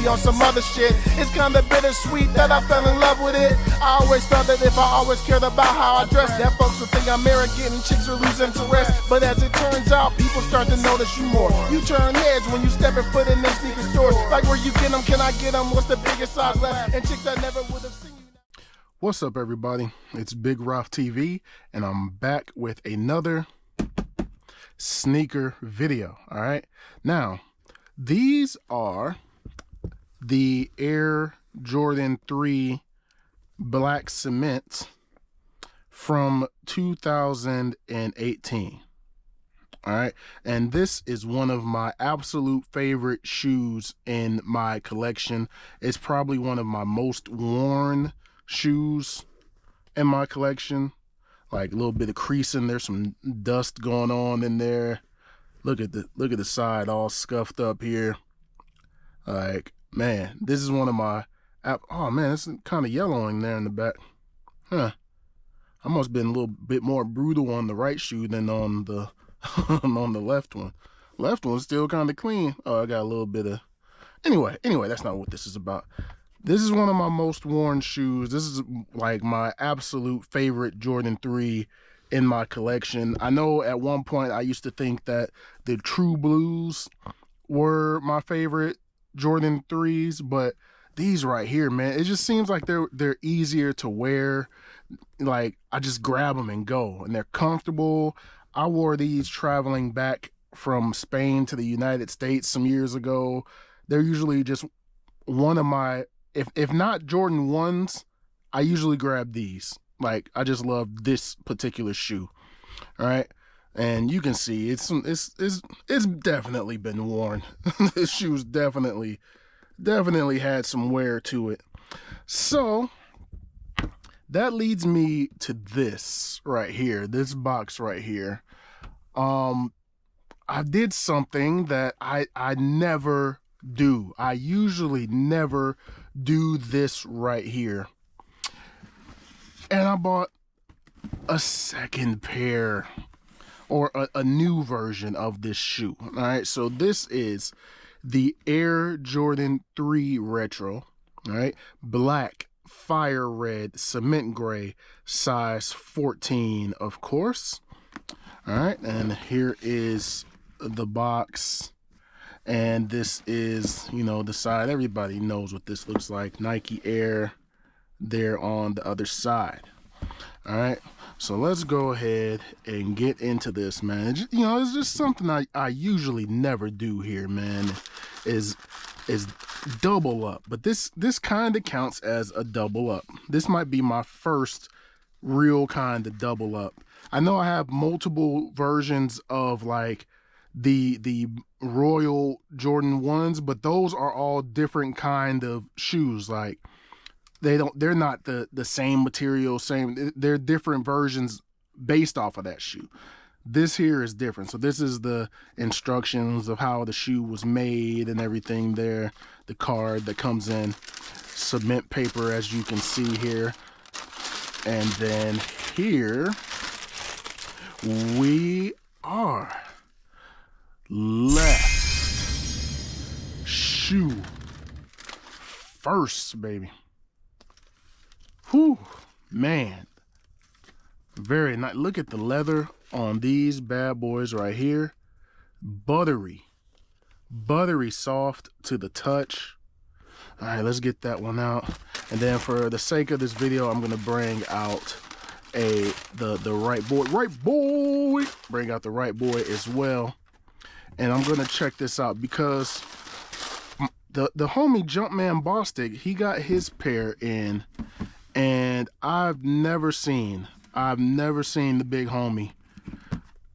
be on some other shit. It's kinda bittersweet that I fell in love with it. I always thought that if I always cared about how I dress, that folks would think I'm arrogant and chicks would lose interest. But as it turns out, people start to notice you more. You turn heads when you step and foot in them sneaker stores. Like, where you get them, can I get them? What's the biggest size left? And chicks that never would have seen you. What's up, everybody? It's Big Ralph TV, and I'm back with another sneaker video. All right, now these are the Air Jordan 3 black cement from 2018. All right, and this is one of my absolute favorite shoes in my collection. It's probably one of my most worn shoes in my collection. Like a little bit of creasing, there's some dust going on in there. Look at the side all scuffed up here. Like, man, this is one of my oh man, it's kind of yellowing there in the back. I must have been a little bit more brutal on the right shoe than on the on the left one. Left one's still kind of clean. Oh, I got a little bit of anyway, that's not what this is about. This is one of my most worn shoes. This is like my absolute favorite Jordan 3 in my collection. I know at one point I used to think that the True Blues were my favorite Jordan 3s, but these right here, man, it just seems like they're easier to wear. Like, I just grab them and go, and they're comfortable. I wore these traveling back from Spain to the United States some years ago. They're usually just one of my, if not Jordan 1s, I usually grab these. Like, I just love this particular shoe. All right, and you can see it's definitely been worn. This shoe's definitely had some wear to it. So that leads me to this right here, this box right here. I did something that I never do. I usually never do this right here. And I bought a second pair, or a new version of this shoe. All right, so this is the Air Jordan 3 Retro. All right, black, fire red, cement gray, size 14, of course. All right, and here is the box. And this is, you know, the side. Everybody knows what this looks like. Nike Air there on the other side. All right, so let's go ahead and get into this, man. It's just something I usually never do here, man, is double up. But this kind of counts as a double up. This might be my first real kind of double up. I know I have multiple versions of like the Royal Jordan 1s, but those are all different kind of shoes. Like, they're not the same material, they're different versions based off of that shoe. This here is different. So this is the instructions of how the shoe was made and everything there. The card that comes in, cement paper, as you can see here. And then here we are. Left shoe first, baby. Whew, man, very nice. Look at the leather on these bad boys right here. Buttery soft to the touch. All right, let's get that one out. And then for the sake of this video, I'm gonna bring out the right boy. Bring out the right boy as well. And I'm gonna check this out because the homie Jumpman Bostic, he got his pair in. And I've never seen the big homie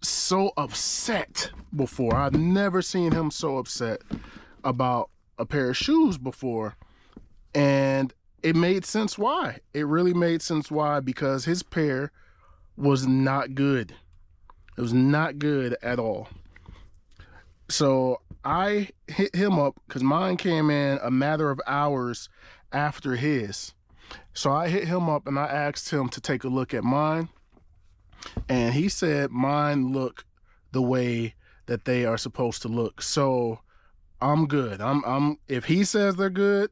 so upset before. I've never seen him so upset about a pair of shoes before. And it made sense why. It really made sense why, because his pair was not good. It was not good at all. So I hit him up because mine came in a matter of hours after his. So I hit him up and I asked him to take a look at mine, and he said mine look the way that they are supposed to look. So I'm good. I'm if he says they're good,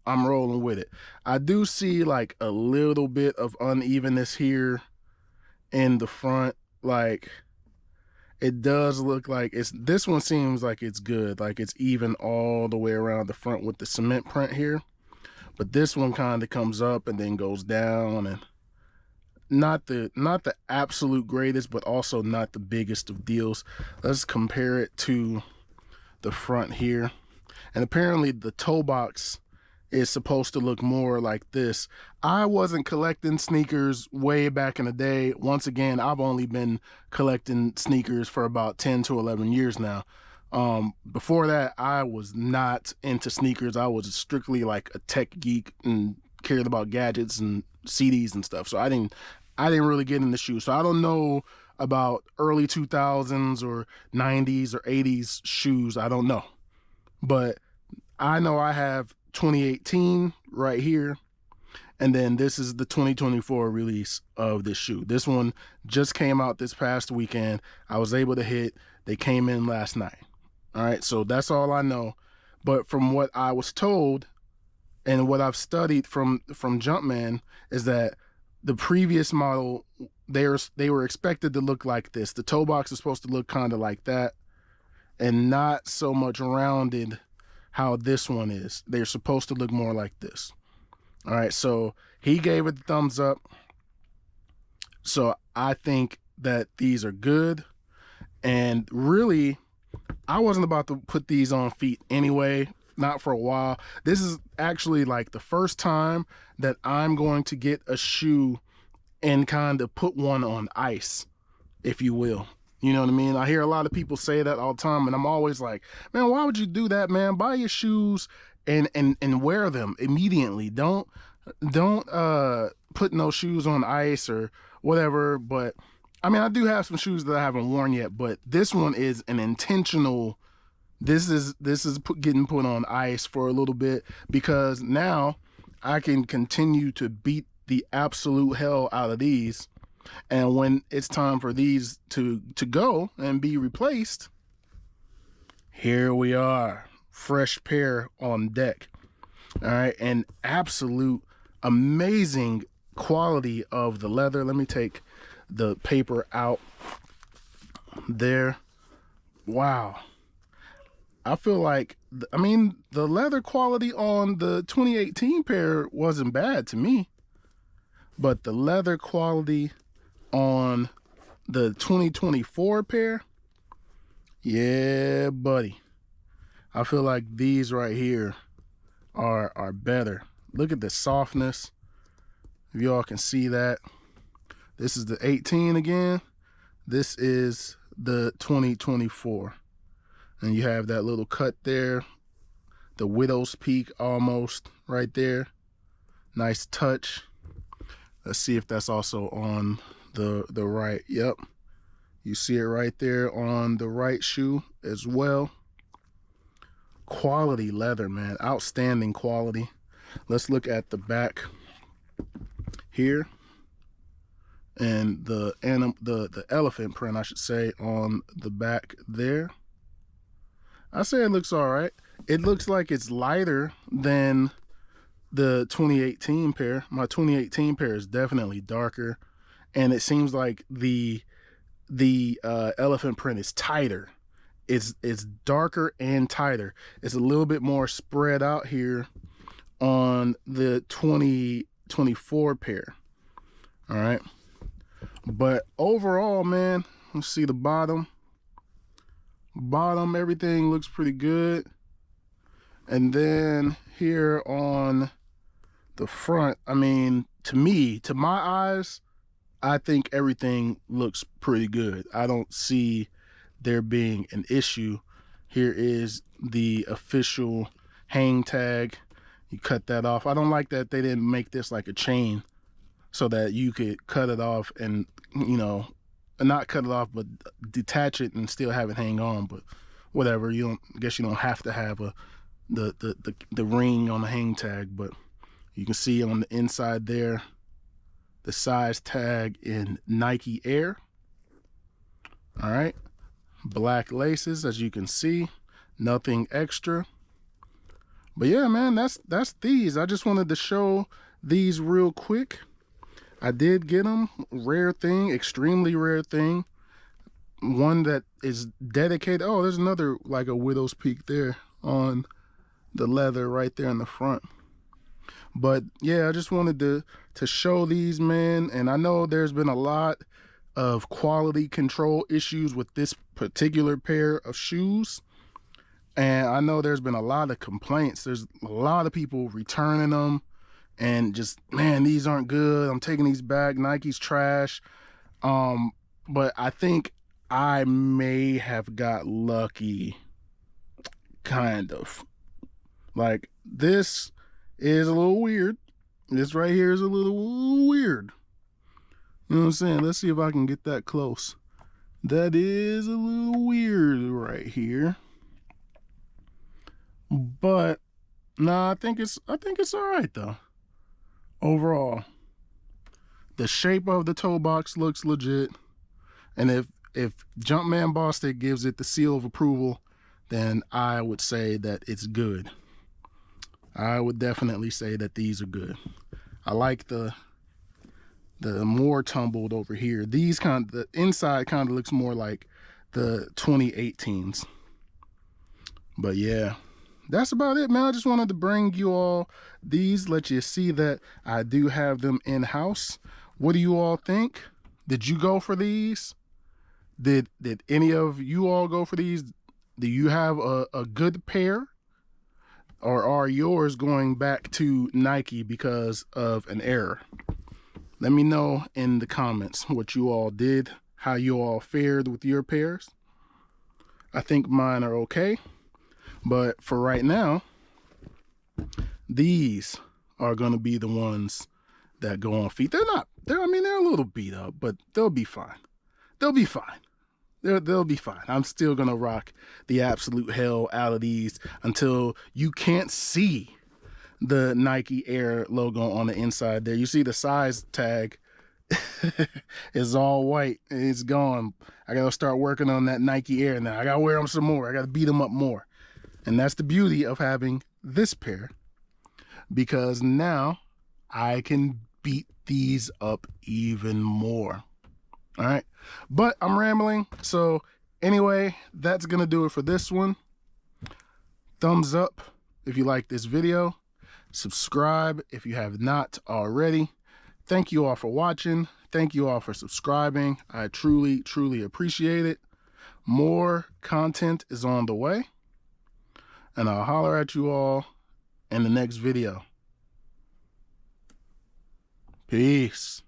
I'm rolling with it. I do see like a little bit of unevenness here in the front. Like it does look like this one seems like it's good. Like it's even all the way around the front with the cement print here. But this one kind of comes up and then goes down, and not the absolute greatest, but also not the biggest of deals. Let's compare it to the front here. And apparently the toe box is supposed to look more like this. I wasn't collecting sneakers way back in the day. Once again, I've only been collecting sneakers for about 10 to 11 years now. Before that, I was not into sneakers. I was strictly like a tech geek and cared about gadgets and CDs and stuff. So I didn't really get into shoes. So I don't know about early 2000s or 90s or 80s shoes. I don't know. But I know I have 2018 right here. And then this is the 2024 release of this shoe. This one just came out this past weekend. I was able to hit. They came in last night. All right, so that's all I know. But from what I was told and what I've studied from Jumpman is that the previous model, they were expected to look like this. The toe box is supposed to look kind of like that and not so much rounded how this one is. They're supposed to look more like this. All right, so he gave it the thumbs up. So I think that these are good. And really, I wasn't about to put these on feet anyway, not for a while. This is actually like the first time that I'm going to get a shoe and kind of put one on ice, if you will. You know what I mean? I hear a lot of people say that all the time, and I'm always like, man, why would you do that, man? Buy your shoes and wear them immediately. Don't put no shoes on ice or whatever. But I mean, I do have some shoes that I haven't worn yet, but this one is an intentional. This is getting put on ice for a little bit because now I can continue to beat the absolute hell out of these. And when it's time for these to go and be replaced, here we are, fresh pair on deck. All right, and absolute amazing quality of the leather. Let me take the paper out there. Wow. I feel like, I mean, the leather quality on the 2018 pair wasn't bad to me, but the leather quality on the 2024 pair, yeah, buddy. I feel like these right here are better. Look at the softness. If y'all can see that. This is the 18 again. This is the 2024. And you have that little cut there. The widow's peak almost right there. Nice touch. Let's see if that's also on the right. Yep. You see it right there on the right shoe as well. Quality leather, man. Outstanding quality. Let's look at the back here. And the elephant print, I should say, on the back there. I say it looks all right. It looks like it's lighter than the 2018 pair. My 2018 pair is definitely darker, and it seems like the elephant print is tighter. It's darker and tighter. It's a little bit more spread out here on the 2024 pair. All right. But overall, man, let's see the bottom. Bottom, everything looks pretty good. And then here on the front, I mean, to me, to my eyes, I think everything looks pretty good. I don't see there being an issue. Here is the official hang tag. You cut that off. I don't like that they didn't make this like a chain so that you could cut it off and, you know, not cut it off, but detach it and still have it hang on. But whatever, I guess you don't have to have the ring on the hang tag. But you can see on the inside there the size tag in Nike Air. All right, black laces, as you can see, nothing extra. But yeah, man, that's these. I just wanted to show these real quick. I did get them. Rare thing, extremely rare thing. One that is dedicated. Oh, there's another, like a widow's peak there on the leather right there in the front. But yeah, I just wanted to show these, man. And I know there's been a lot of quality control issues with this particular pair of shoes. And I know there's been a lot of complaints. There's a lot of people returning them and just, man, these aren't good. I'm taking these back. Nike's trash. But I think I may have got lucky, kind of. Like, this is a little weird. This right here is a little weird. You know what I'm saying? Let's see if I can get that close. That is a little weird right here. But nah, I think it's all right though. Overall, the shape of the toe box looks legit, and if Jumpman Bostic gives it the seal of approval, then I would say that it's good. I would definitely say that these are good. I like the more tumbled over here. These the inside kind of looks more like the 2018s. But yeah, that's about it, man. I just wanted to bring you all these, let you see that I do have them in-house. What do you all think? Did you go for these? Did any of you all go for these? Do you have a good pair? Or are yours going back to Nike because of an error? Let me know in the comments what you all did, how you all fared with your pairs. I think mine are okay. But for right now, these are going to be the ones that go on feet. They're a little beat up, but they'll be fine. They'll be fine. They'll be fine. I'm still going to rock the absolute hell out of these until you can't see the Nike Air logo on the inside there. You see the size tag is all white and it's gone. I got to start working on that Nike Air now. I got to wear them some more. I got to beat them up more. And that's the beauty of having this pair, because now I can beat these up even more. All right, but I'm rambling. So anyway, that's gonna do it for this one. Thumbs up if you like this video. Subscribe if you have not already. Thank you all for watching. Thank you all for subscribing. I truly, truly appreciate it. More content is on the way, and I'll holler at you all in the next video. Peace.